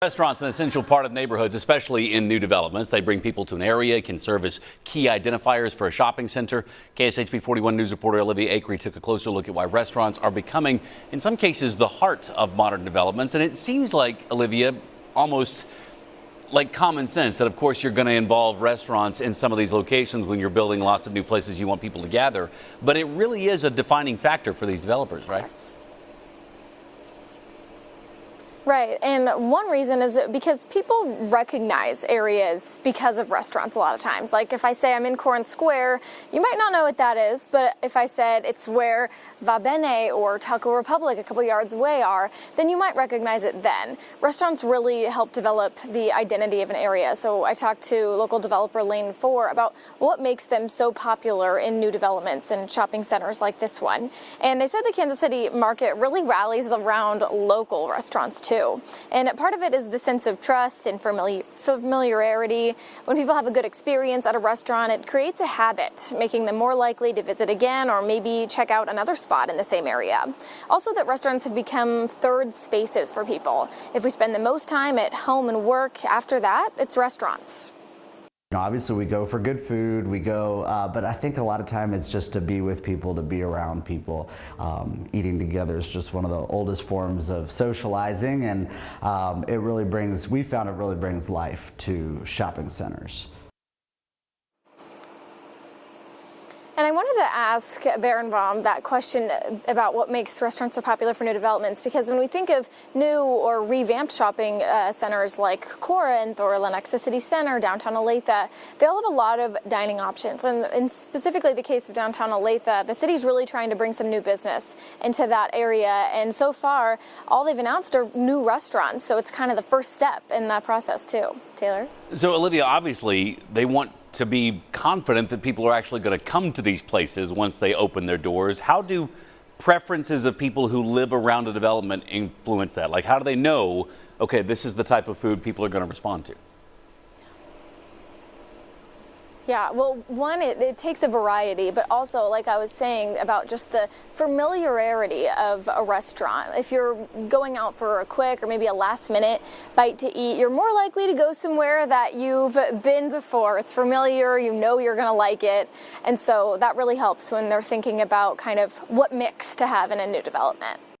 Restaurants are an essential part of neighborhoods, especially in new developments. They bring people to an area, can serve as key identifiers for a shopping center. KSHP 41 News reporter Olivia Akery took a closer look at why restaurants are becoming, in some cases, the heart of modern developments. And it seems like, Olivia, almost like common sense that, of course, you're going to involve restaurants in some of these locations when you're building lots of new places you want people to gather. But it really is a defining factor for these developers, right? Yes. Right, and one reason is because people recognize areas because of restaurants a lot of times. Like if I say I'm in Corinth Square, you might not know what that is, but if I said it's where Va Bene or Taco Republic a couple yards away are, then you might recognize it then. Restaurants really help develop the identity of an area. So I talked to local developer Lane 4 about what makes them so popular in new developments and shopping centers like this one. And they said the Kansas City market really rallies around local restaurants too. And part of it is the sense of trust and familiarity. When people have a good experience at a restaurant, it creates a habit, making them more likely to visit again or maybe check out another spot in the same area. Also, that restaurants have become third spaces for people. If we spend the most time at home and work, after that, it's restaurants. Obviously we go for good food, we go, but I think a lot of time it's just to be with people, to be around people. Eating together is just one of the oldest forms of socializing, and we found it really brings life to shopping centers. And I wanted to ask Berenbaum that question about what makes restaurants so popular for new developments, because when we think of new or revamped shopping centers like Corinth or Lenexa City Center, downtown Olathe, they all have a lot of dining options. And specifically the case of downtown Olathe, the city's really trying to bring some new business into that area. And so far, all they've announced are new restaurants. So it's kind of the first step in that process too. Taylor? So, Olivia, obviously, they want to be confident that people are actually going to come to these places once they open their doors. How do preferences of people who live around a development influence that? Like, how do they know, okay, this is the type of food people are going to respond to? Yeah, well, one, it takes a variety, but also, like I was saying, about just the familiarity of a restaurant. If you're going out for a quick or maybe a last-minute bite to eat, you're more likely to go somewhere that you've been before. It's familiar, you know you're going to like it, and so that really helps when they're thinking about kind of what mix to have in a new development.